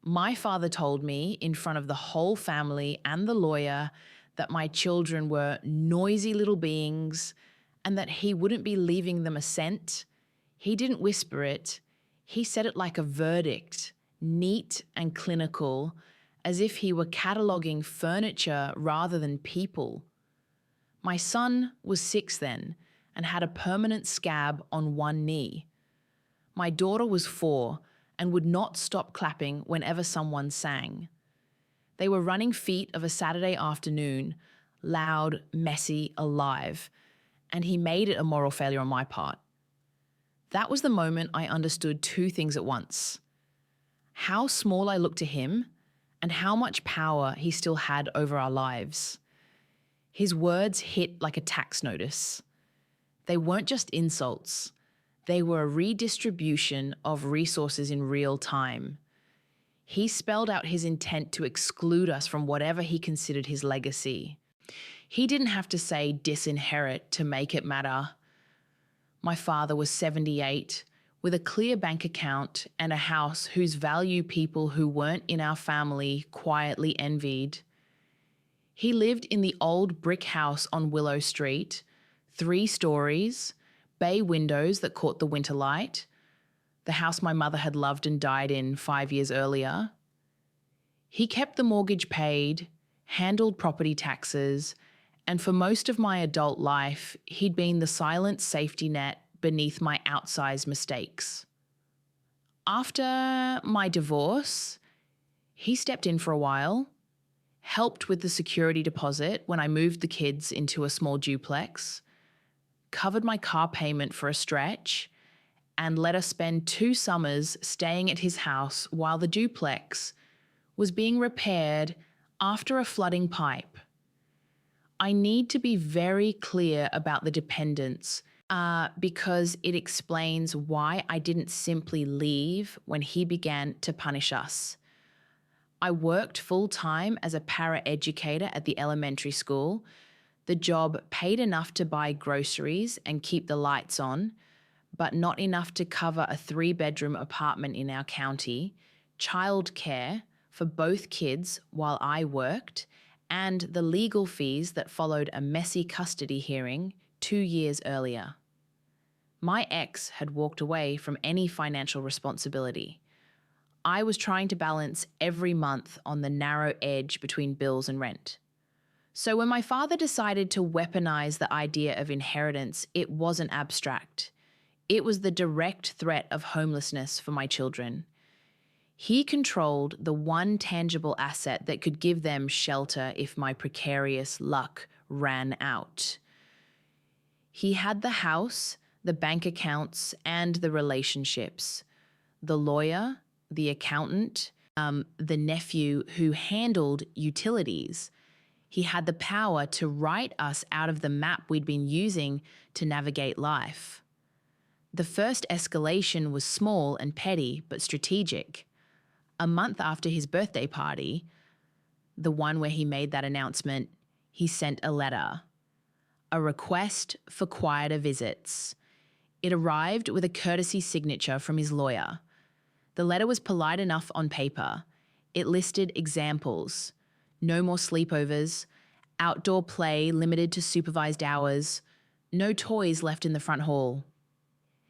My father told me in front of the whole family and the lawyer that my children were noisy little beings and that he wouldn't be leaving them a cent. He didn't whisper it. He said it like a verdict, neat and clinical, as if he were cataloguing furniture rather than people. My son was 6 then and had a permanent scab on one knee. My daughter was 4 and would not stop clapping whenever someone sang. They were running feet of a Saturday afternoon, loud, messy, alive, and he made it a moral failure on my part. That was the moment I understood 2 things at once: how small I looked to him and how much power he still had over our lives. His words hit like a tax notice. They weren't just insults. They were a redistribution of resources in real time. He spelled out his intent to exclude us from whatever he considered his legacy. He didn't have to say disinherit to make it matter. My father was 78, with a clear bank account and a house whose value people who weren't in our family quietly envied. He lived in the old brick house on Willow Street, 3 stories, bay windows that caught the winter light, the house my mother had loved and died in 5 years earlier. He kept the mortgage paid, handled property taxes, and for most of my adult life, he'd been the silent safety net beneath my outsized mistakes. After my divorce, he stepped in for a while, helped with the security deposit when I moved the kids into a small duplex, covered my car payment for a stretch, and let us spend 2 summers staying at his house while the duplex was being repaired after a flooding pipe. I need to be very clear about the dependence because it explains why I didn't simply leave when he began to punish us. I worked full-time as a para-educator at the elementary school. The job paid enough to buy groceries and keep the lights on, but not enough to cover a 3-bedroom apartment in our county, childcare for both kids while I worked, and the legal fees that followed a messy custody hearing 2 years earlier. My ex had walked away from any financial responsibility. I was trying to balance every month on the narrow edge between bills and rent. So when my father decided to weaponize the idea of inheritance, it wasn't abstract. It was the direct threat of homelessness for my children. He controlled the one tangible asset that could give them shelter if my precarious luck ran out. He had the house, the bank accounts, and the relationships. The lawyer, the accountant, the nephew who handled utilities. He had the power to write us out of the map we'd been using to navigate life. The first escalation was small and petty, but strategic. A month after his birthday party, the one where he made that announcement, he sent a letter, a request for quieter visits. It arrived with a courtesy signature from his lawyer. The letter was polite enough on paper. It listed examples: no more sleepovers, outdoor play limited to supervised hours, no toys left in the front hall.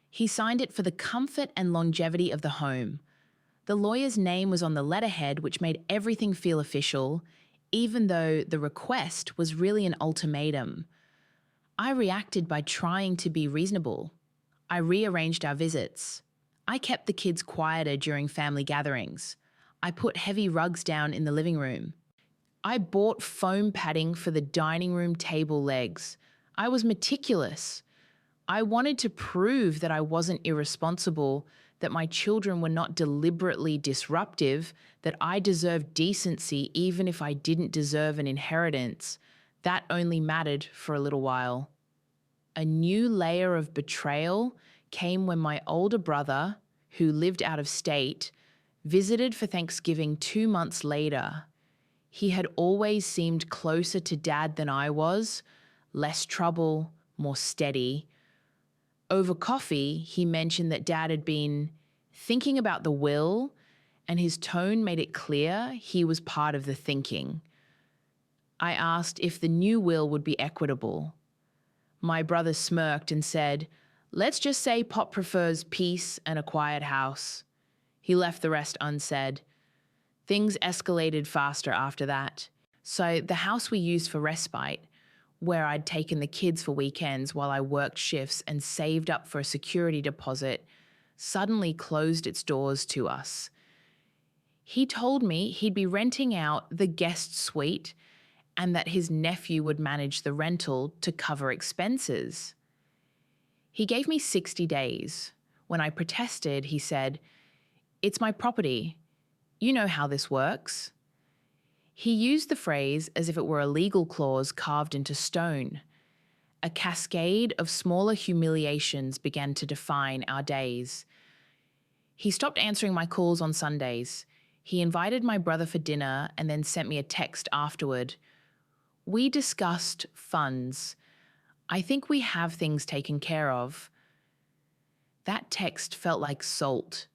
He signed it for the comfort and longevity of the home. The lawyer's name was on the letterhead, which made everything feel official, even though the request was really an ultimatum. I reacted by trying to be reasonable. I rearranged our visits. I kept the kids quieter during family gatherings. I put heavy rugs down in the living room. I bought foam padding for the dining room table legs. I was meticulous. I wanted to prove that I wasn't irresponsible, that my children were not deliberately disruptive, that I deserved decency even if I didn't deserve an inheritance. That only mattered for a little while. A new layer of betrayal came when my older brother, who lived out of state, visited for Thanksgiving 2 months later. He had always seemed closer to Dad than I was, less trouble, more steady. Over coffee, he mentioned that Dad had been thinking about the will and his tone made it clear he was part of the thinking. I asked if the new will would be equitable. My brother smirked and said, "Let's just say Pop prefers peace and a quiet house." He left the rest unsaid. Things escalated faster after that. So the house we used for respite, where I'd taken the kids for weekends while I worked shifts and saved up for a security deposit, suddenly closed its doors to us. He told me he'd be renting out the guest suite and that his nephew would manage the rental to cover expenses. He gave me 60 days. When I protested, he said, "It's my property. You know how this works." He used the phrase as if it were a legal clause carved into stone. A cascade of smaller humiliations began to define our days. He stopped answering my calls on Sundays. He invited my brother for dinner and then sent me a text afterward. We discussed funds. "I think we have things taken care of." That text felt like salt.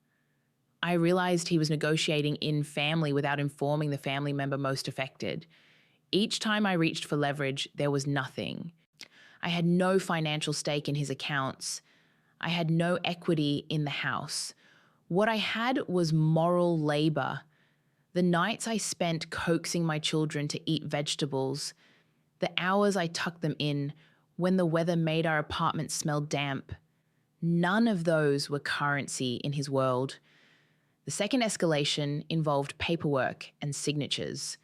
I realized he was negotiating in family without informing the family member most affected. Each time I reached for leverage, there was nothing. I had no financial stake in his accounts. I had no equity in the house. What I had was moral labor. The nights I spent coaxing my children to eat vegetables, the hours I tucked them in when the weather made our apartment smell damp, none of those were currency in his world. The second escalation involved paperwork and signatures.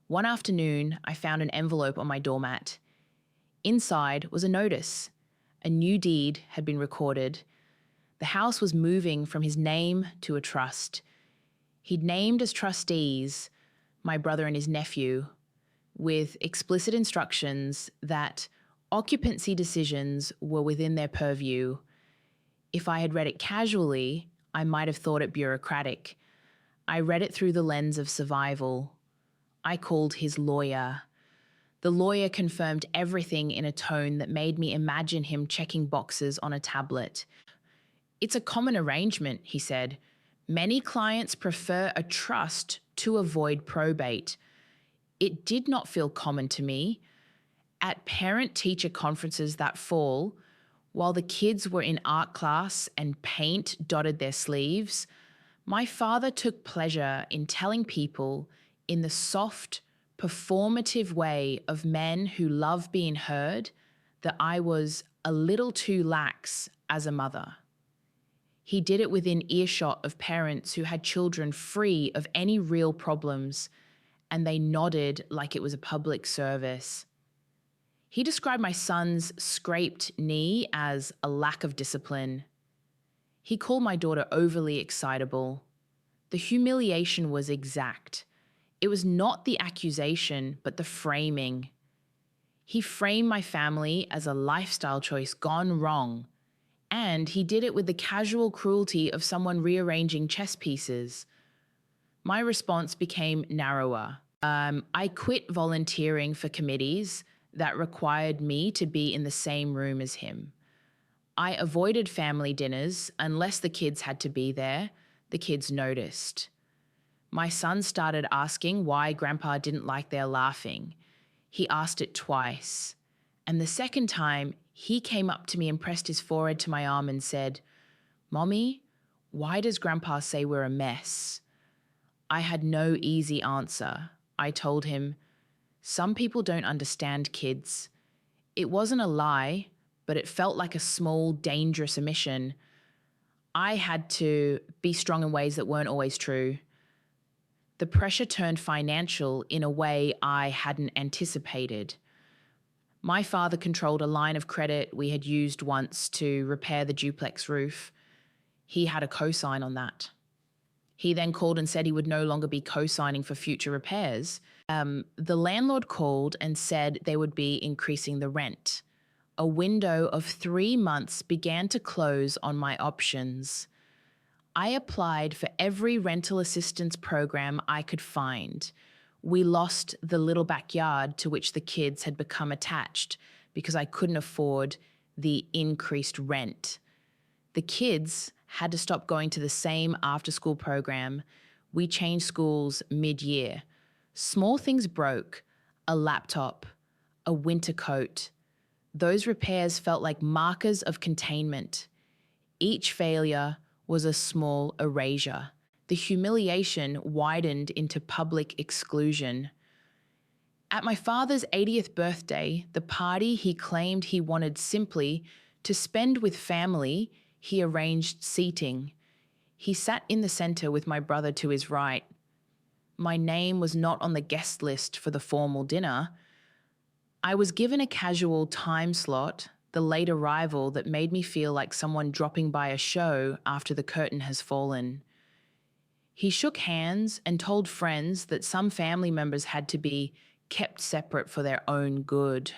One afternoon, I found an envelope on my doormat. Inside was a notice. A new deed had been recorded. The house was moving from his name to a trust. He'd named as trustees my brother and his nephew, with explicit instructions that occupancy decisions were within their purview. If I had read it casually, I might have thought it bureaucratic. I read it through the lens of survival. I called his lawyer. The lawyer confirmed everything in a tone that made me imagine him checking boxes on a tablet. "It's a common arrangement," he said. "Many clients prefer a trust to avoid probate." It did not feel common to me. At parent-teacher conferences that fall, while the kids were in art class and paint dotted their sleeves, my father took pleasure in telling people in the soft, performative way of men who love being heard that I was a little too lax as a mother. He did it within earshot of parents who had children free of any real problems, and they nodded like it was a public service. He described my son's scraped knee as a lack of discipline. He called my daughter overly excitable. The humiliation was exact. It was not the accusation, but the framing. He framed my family as a lifestyle choice gone wrong, and he did it with the casual cruelty of someone rearranging chess pieces. My response became narrower. I quit volunteering for committees that required me to be in the same room as him. I avoided family dinners unless the kids had to be there. The kids noticed. My son started asking why Grandpa didn't like their laughing. He asked it twice. And the second time, he came up to me and pressed his forehead to my arm and said, "Mommy, why does Grandpa say we're a mess?" I had no easy answer. I told him, "Some people don't understand kids." It wasn't a lie, but it felt like a small, dangerous omission. I had to be strong in ways that weren't always true. The pressure turned financial in a way I hadn't anticipated. My father controlled a line of credit we had used once to repair the duplex roof. He had a cosign on that. He then called and said he would no longer be co-signing for future repairs. The landlord called and said they would be increasing the rent. A window of 3 months began to close on my options. I applied for every rental assistance program I could find. We lost the little backyard to which the kids had become attached because I couldn't afford the increased rent. The kids had to stop going to the same after-school program. We changed schools mid-year. Small things broke, a laptop, a winter coat. Those repairs felt like markers of containment. Each failure was a small erasure. The humiliation widened into public exclusion. At my father's 80th birthday, the party he claimed he wanted simply to spend with family, he arranged seating. He sat in the center with my brother to his right. My name was not on the guest list for the formal dinner. I was given a casual time slot, the late arrival that made me feel like someone dropping by a show after the curtain has fallen. He shook hands and told friends that some family members had to be kept separate for their own good.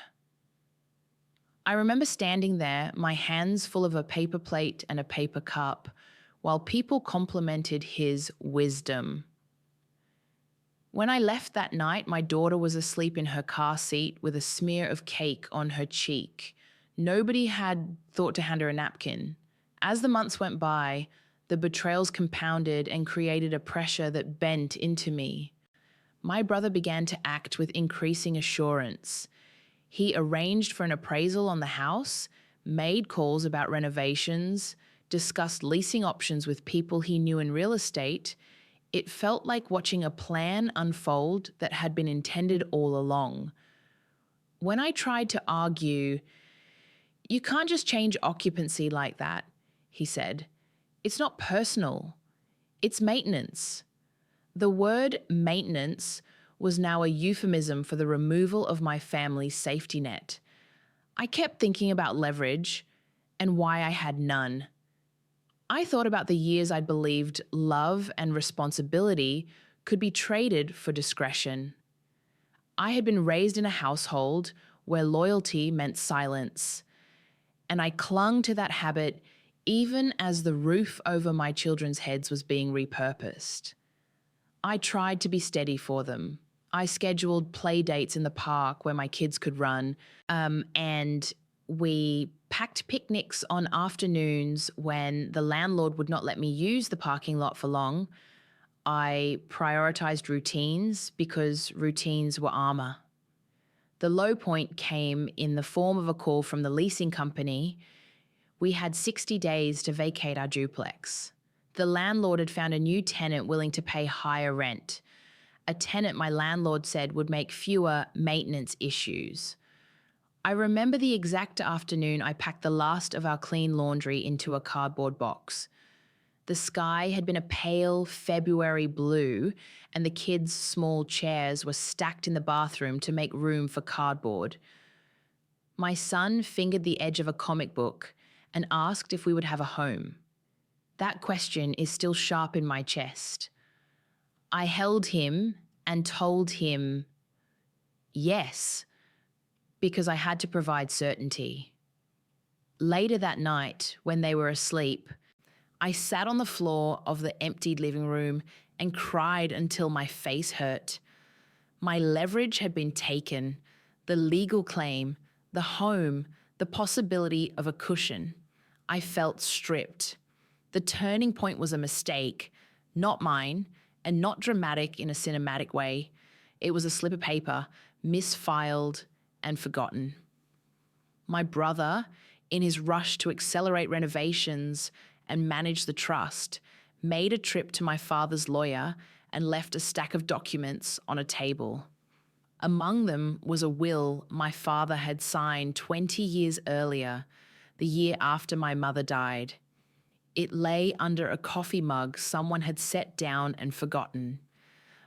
I remember standing there, my hands full of a paper plate and a paper cup, while people complimented his wisdom. When I left that night, my daughter was asleep in her car seat with a smear of cake on her cheek. Nobody had thought to hand her a napkin. As the months went by, the betrayals compounded and created a pressure that bent into me. My brother began to act with increasing assurance. He arranged for an appraisal on the house, made calls about renovations, discussed leasing options with people he knew in real estate. It felt like watching a plan unfold that had been intended all along. When I tried to argue, "You can't just change occupancy like that," he said. "It's not personal. It's maintenance." The word maintenance was now a euphemism for the removal of my family's safety net. I kept thinking about leverage and why I had none. I thought about the years I'd believed love and responsibility could be traded for discretion. I had been raised in a household where loyalty meant silence, and I clung to that habit even as the roof over my children's heads was being repurposed. I tried to be steady for them. I scheduled play dates in the park where my kids could run, and we packed picnics on afternoons when the landlord would not let me use the parking lot for long. I prioritized routines because routines were armor. The low point came in the form of a call from the leasing company. We had 60 days to vacate our duplex. The landlord had found a new tenant willing to pay higher rent. A tenant my landlord said would make fewer maintenance issues. I remember the exact afternoon I packed the last of our clean laundry into a cardboard box. The sky had been a pale February blue, and the kids' small chairs were stacked in the bathroom to make room for cardboard. My son fingered the edge of a comic book and asked if we would have a home. That question is still sharp in my chest. I held him and told him yes, because I had to provide certainty. Later that night, when they were asleep, I sat on the floor of the emptied living room and cried until my face hurt. My leverage had been taken, the legal claim, the home, the possibility of a cushion. I felt stripped. The turning point was a mistake, not mine, and not dramatic in a cinematic way. It was a slip of paper, misfiled and forgotten. My brother, in his rush to accelerate renovations and manage the trust, made a trip to my father's lawyer and left a stack of documents on a table. Among them was a will my father had signed 20 years earlier, the year after my mother died. It lay under a coffee mug someone had set down and forgotten.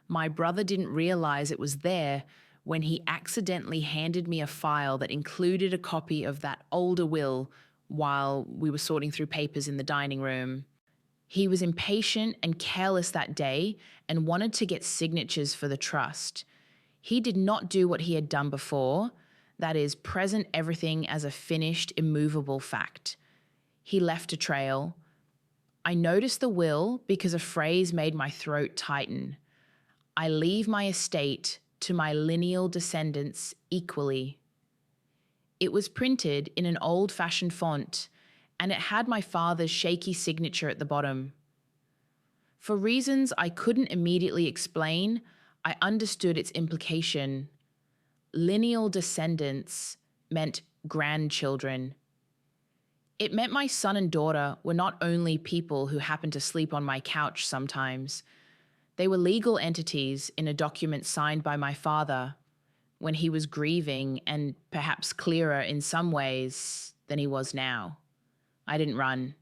My brother didn't realize it was there when he accidentally handed me a file that included a copy of that older will while we were sorting through papers in the dining room. He was impatient and careless that day and wanted to get signatures for the trust. He did not do what he had done before, that is, present everything as a finished, immovable fact. He left a trail. I noticed the will because a phrase made my throat tighten. I leave my estate to my lineal descendants equally. It was printed in an old-fashioned font, and it had my father's shaky signature at the bottom. For reasons I couldn't immediately explain, I understood its implication. Lineal descendants meant grandchildren. It meant my son and daughter were not only people who happened to sleep on my couch sometimes. They were legal entities in a document signed by my father when he was grieving and perhaps clearer in some ways than he was now. I didn't run.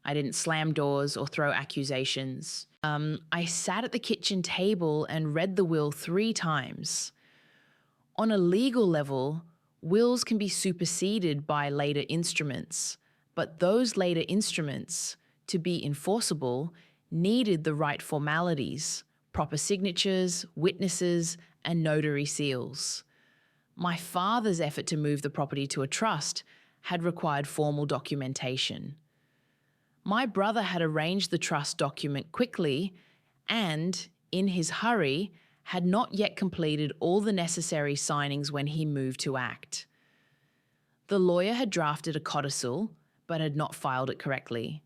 I didn't slam doors or throw accusations. I sat at the kitchen table and read the will 3 times. On a legal level, wills can be superseded by later instruments, but those later instruments, to be enforceable, needed the right formalities, proper signatures, witnesses, and notary seals. My father's effort to move the property to a trust had required formal documentation. My brother had arranged the trust document quickly and, in his hurry, had not yet completed all the necessary signings when he moved to act. The lawyer had drafted a codicil, but had not filed it correctly.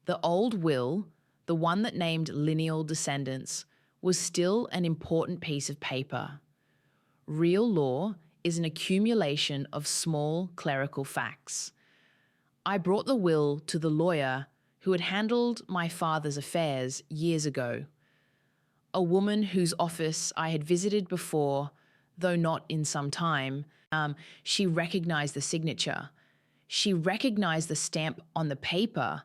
The old will, the one that named lineal descendants, was still an important piece of paper. Real law is an accumulation of small clerical facts. I brought the will to the lawyer who had handled my father's affairs years ago, a woman whose office I had visited before, though not in some time. She recognized the signature. She recognized the stamp on the paper.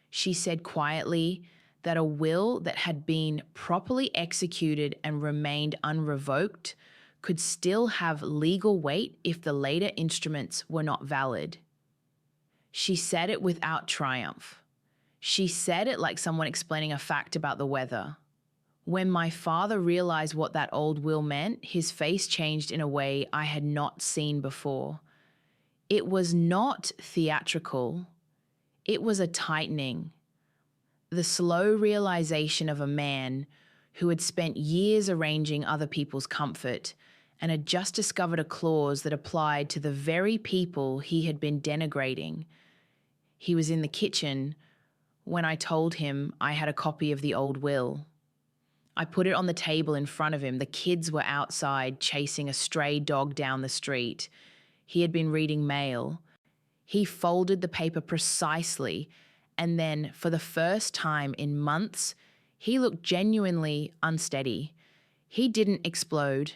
She said quietly that a will that had been properly executed and remained unrevoked could still have legal weight if the later instruments were not valid. She said it without triumph. She said it like someone explaining a fact about the weather. When my father realized what that old will meant, his face changed in a way I had not seen before. It was not theatrical. It was a tightening. The slow realization of a man who had spent years arranging other people's comfort and had just discovered a clause that applied to the very people he had been denigrating. He was in the kitchen when I told him I had a copy of the old will. I put it on the table in front of him. The kids were outside chasing a stray dog down the street. He had been reading mail. He folded the paper precisely, and then, for the first time in months, he looked genuinely unsteady. He didn't explode.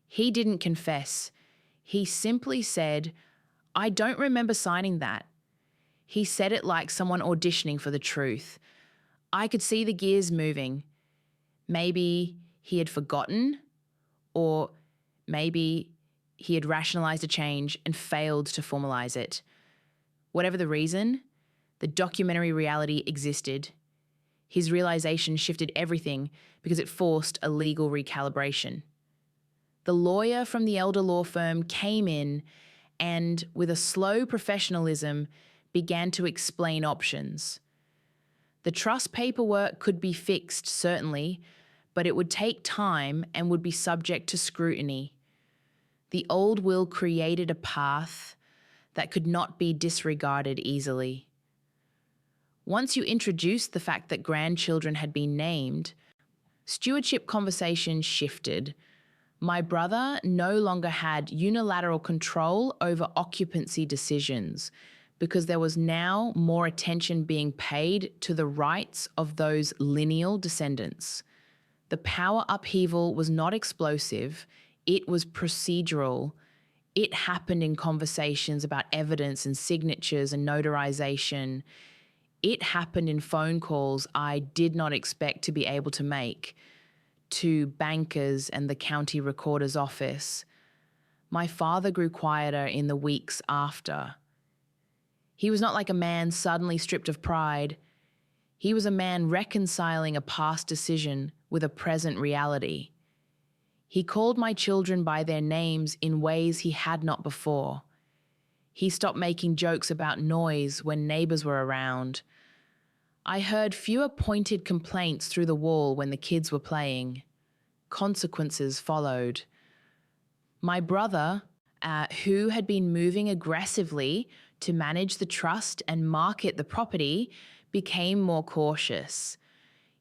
He didn't confess. He simply said, "I don't remember signing that." He said it like someone auditioning for the truth. I could see the gears moving. Maybe he had forgotten, or maybe he had rationalized a change and failed to formalize it. Whatever the reason, the documentary reality existed. His realization shifted everything because it forced a legal recalibration. The lawyer from the elder law firm came in and, with a slow professionalism, began to explain options. The trust paperwork could be fixed, certainly, but it would take time and would be subject to scrutiny. The old will created a path that could not be disregarded easily. Once you introduced the fact that grandchildren had been named, stewardship conversations shifted. My brother no longer had unilateral control over occupancy decisions because there was now more attention being paid to the rights of those lineal descendants. The power upheaval was not explosive, it was procedural. It happened in conversations about evidence and signatures and notarization. It happened in phone calls I did not expect to be able to make to bankers and the county recorder's office. My father grew quieter in the weeks after. He was not like a man suddenly stripped of pride. He was a man reconciling a past decision with a present reality. He called my children by their names in ways he had not before. He stopped making jokes about noise when neighbors were around. I heard fewer pointed complaints through the wall when the kids were playing. Consequences followed. My brother, who had been moving aggressively to manage the trust and market the property, became more cautious.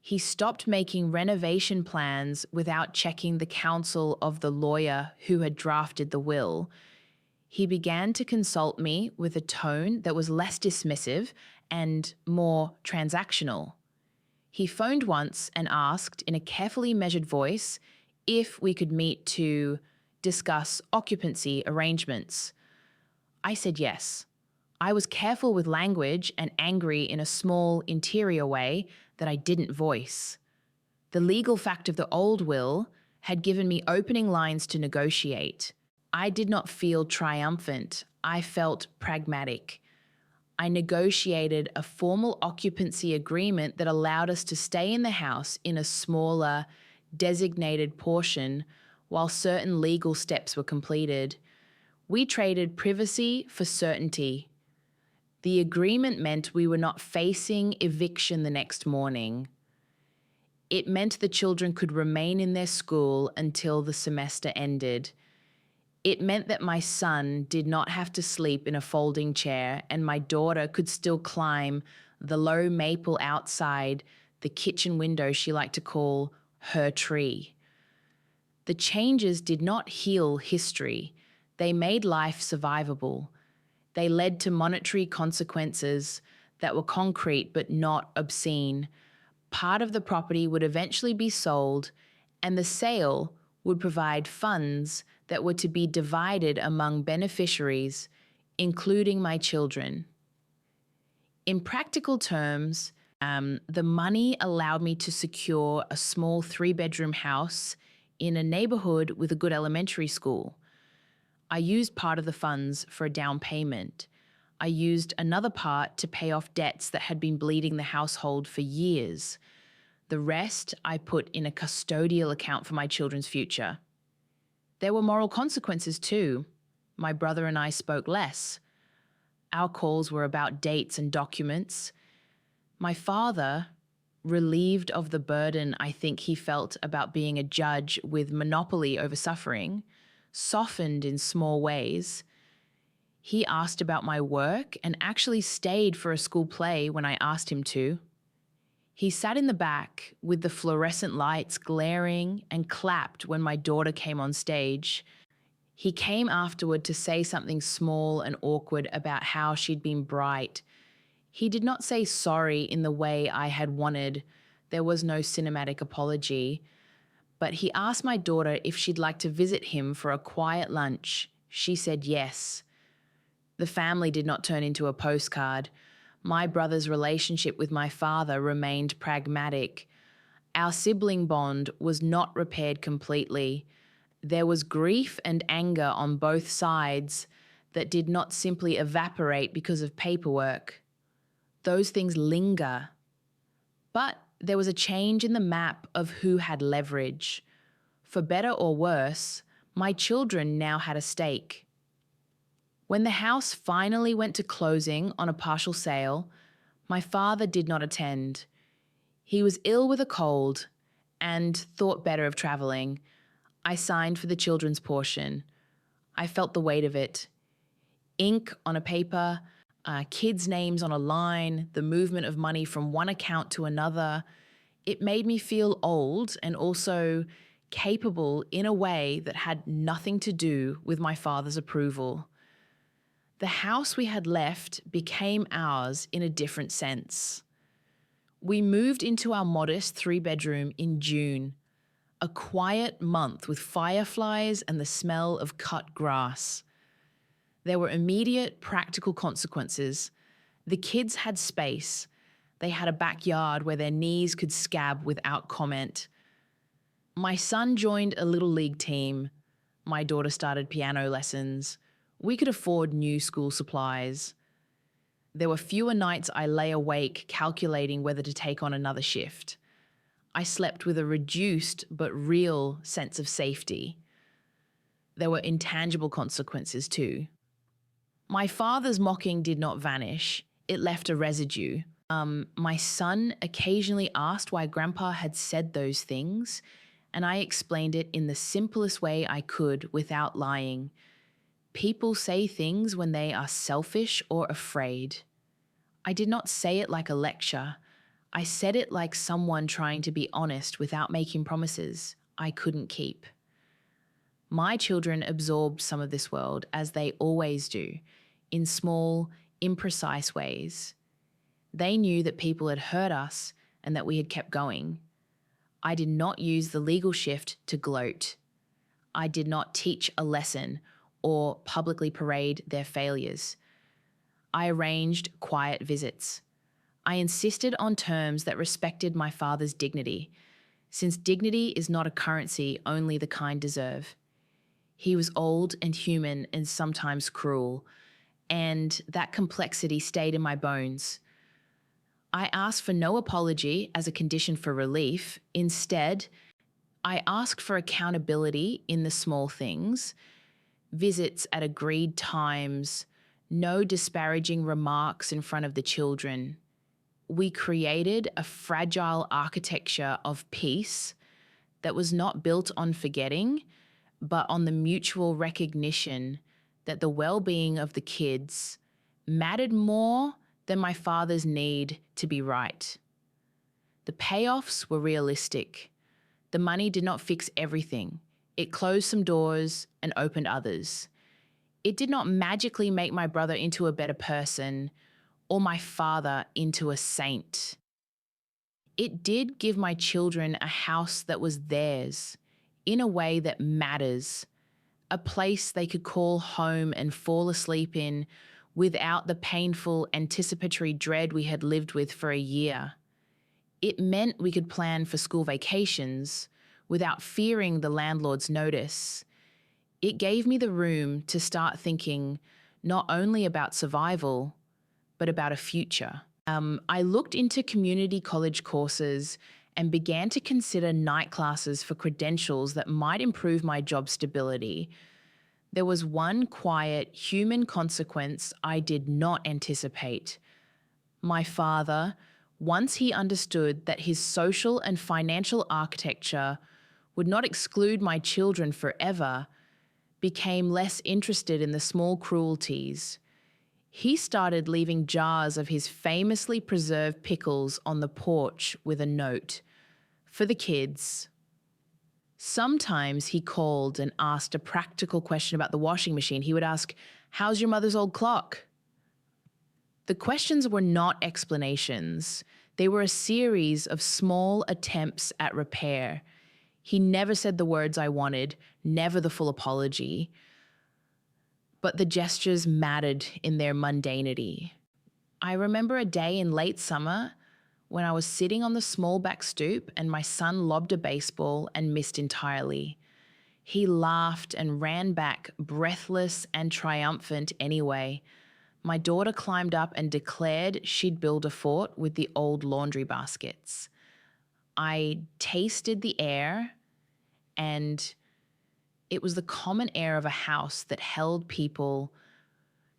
He stopped making renovation plans without checking the counsel of the lawyer who had drafted the will. He began to consult me with a tone that was less dismissive and more transactional. He phoned once and asked in a carefully measured voice if we could meet to discuss occupancy arrangements. I said yes. I was careful with language and angry in a small interior way that I didn't voice. The legal fact of the old will had given me opening lines to negotiate. I did not feel triumphant. I felt pragmatic. I negotiated a formal occupancy agreement that allowed us to stay in the house in a smaller, designated portion while certain legal steps were completed. We traded privacy for certainty. The agreement meant we were not facing eviction the next morning. It meant the children could remain in their school until the semester ended. It meant that my son did not have to sleep in a folding chair and my daughter could still climb the low maple outside the kitchen window she liked to call her tree. The changes did not heal history. They made life survivable. They led to monetary consequences that were concrete but not obscene. Part of the property would eventually be sold, and the sale would provide funds that were to be divided among beneficiaries, including my children. In practical terms, the money allowed me to secure a small 3-bedroom house in a neighborhood with a good elementary school. I used part of the funds for a down payment. I used another part to pay off debts that had been bleeding the household for years. The rest I put in a custodial account for my children's future. There were moral consequences too. My brother and I spoke less. Our calls were about dates and documents. My father, relieved of the burden I think he felt about being a judge with monopoly over suffering, softened in small ways. He asked about my work and actually stayed for a school play when I asked him to. He sat in the back with the fluorescent lights glaring and clapped when my daughter came on stage. He came afterward to say something small and awkward about how she'd been bright. He did not say sorry in the way I had wanted. There was no cinematic apology. But he asked my daughter if she'd like to visit him for a quiet lunch. She said yes. The family did not turn into a postcard. My brother's relationship with my father remained pragmatic. Our sibling bond was not repaired completely. There was grief and anger on both sides that did not simply evaporate because of paperwork. Those things linger. But there was a change in the map of who had leverage. For better or worse, my children now had a stake. When the house finally went to closing on a partial sale, my father did not attend. He was ill with a cold and thought better of traveling. I signed for the children's portion. I felt the weight of it. Ink on a paper, kids' names on a line, the movement of money from one account to another. It made me feel old and also capable in a way that had nothing to do with my father's approval. The house we had left became ours in a different sense. We moved into our modest 3-bedroom in June, a quiet month with fireflies and the smell of cut grass. There were immediate practical consequences. The kids had space. They had a backyard where their knees could scab without comment. My son joined a little league team. My daughter started piano lessons. We could afford new school supplies. There were fewer nights I lay awake calculating whether to take on another shift. I slept with a reduced but real sense of safety. There were intangible consequences too. My father's mocking did not vanish. It left a residue. My son occasionally asked why Grandpa had said those things, and I explained it in the simplest way I could without lying. People say things when they are selfish or afraid. I did not say it like a lecture. I said it like someone trying to be honest without making promises I couldn't keep. My children absorbed some of this world, as they always do, in small, imprecise ways. They knew that people had hurt us and that we had kept going. I did not use the legal shift to gloat. I did not teach a lesson or publicly parade their failures. I arranged quiet visits. I insisted on terms that respected my father's dignity, since dignity is not a currency only the kind deserve. He was old and human and sometimes cruel, and that complexity stayed in my bones. I asked for no apology as a condition for relief. Instead, I asked for accountability in the small things, visits at agreed times, no disparaging remarks in front of the children. We created a fragile architecture of peace that was not built on forgetting, but on the mutual recognition that the well-being of the kids mattered more than my father's need to be right. The payoffs were realistic. The money did not fix everything. It closed some doors and opened others. It did not magically make my brother into a better person or my father into a saint. It did give my children a house that was theirs, in a way that matters, a place they could call home and fall asleep in without the painful anticipatory dread we had lived with for a year. It meant we could plan for school vacations without fearing the landlord's notice. It gave me the room to start thinking not only about survival, but about a future. I looked into community college courses and began to consider night classes for credentials that might improve my job stability. There was one quiet human consequence I did not anticipate. My father, once he understood that his social and financial architecture would not exclude my children forever, became less interested in the small cruelties. He started leaving jars of his famously preserved pickles on the porch with a note, "For the kids." Sometimes he called and asked a practical question about the washing machine. He would ask, "How's your mother's old clock?" The questions were not explanations. They were a series of small attempts at repair. He never said the words I wanted, never the full apology. But the gestures mattered in their mundanity. I remember a day in late summer when I was sitting on the small back stoop and my son lobbed a baseball and missed entirely. He laughed and ran back, breathless and triumphant anyway. My daughter climbed up and declared she'd build a fort with the old laundry baskets. I tasted the air, and it was the common air of a house that held people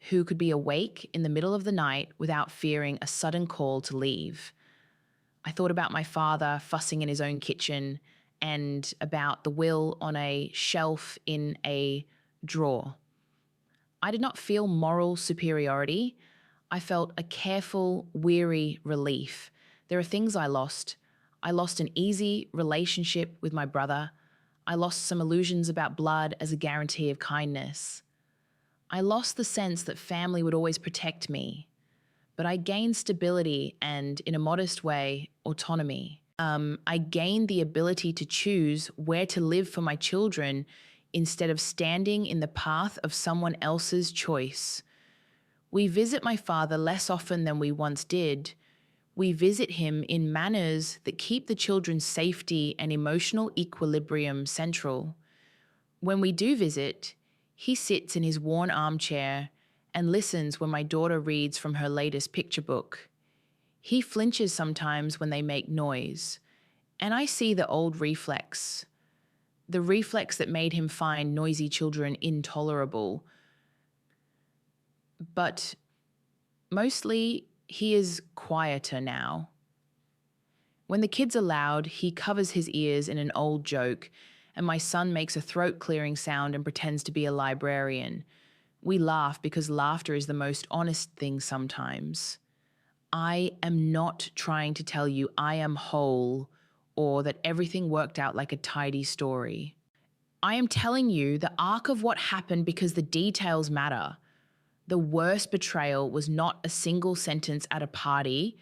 who could be awake in the middle of the night without fearing a sudden call to leave. I thought about my father fussing in his own kitchen and about the will on a shelf in a drawer. I did not feel moral superiority. I felt a careful, weary relief. There are things I lost. I lost an easy relationship with my brother. I lost some illusions about blood as a guarantee of kindness. I lost the sense that family would always protect me. But I gained stability and, in a modest way, autonomy. I gained the ability to choose where to live for my children instead of standing in the path of someone else's choice. We visit my father less often than we once did. We visit him in manners that keep the children's safety and emotional equilibrium central. When we do visit, he sits in his worn armchair and listens when my daughter reads from her latest picture book. He flinches sometimes when they make noise, and I see the old reflex, the reflex that made him find noisy children intolerable. But mostly, he is quieter now. When the kids are loud, he covers his ears in an old joke, and my son makes a throat-clearing sound and pretends to be a librarian. We laugh because laughter is the most honest thing sometimes. I am not trying to tell you I am whole or that everything worked out like a tidy story. I am telling you the arc of what happened because the details matter. The worst betrayal was not a single sentence at a party,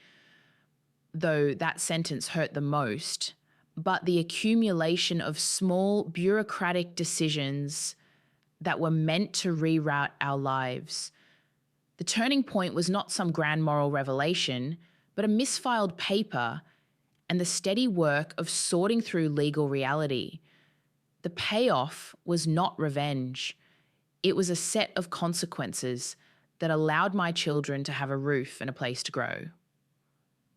though that sentence hurt the most, but the accumulation of small bureaucratic decisions that were meant to reroute our lives. The turning point was not some grand moral revelation, but a misfiled paper and the steady work of sorting through legal reality. The payoff was not revenge. It was a set of consequences that allowed my children to have a roof and a place to grow.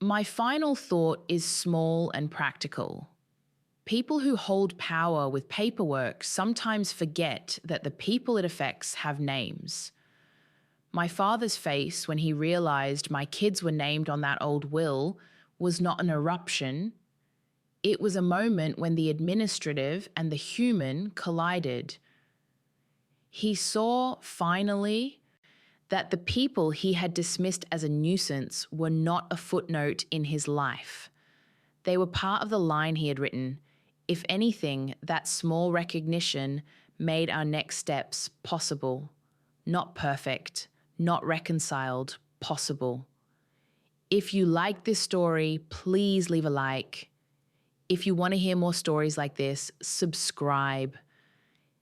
My final thought is small and practical. People who hold power with paperwork sometimes forget that the people it affects have names. My father's face when he realized my kids were named on that old will was not an eruption. It was a moment when the administrative and the human collided. He saw, finally, that the people he had dismissed as a nuisance were not a footnote in his life. They were part of the line he had written. If anything, that small recognition made our next steps possible. Not perfect, not reconciled, possible. If you like this story, please leave a like. If you want to hear more stories like this, subscribe.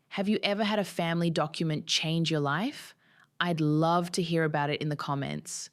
Have you ever had a family document change your life? I'd love to hear about it in the comments.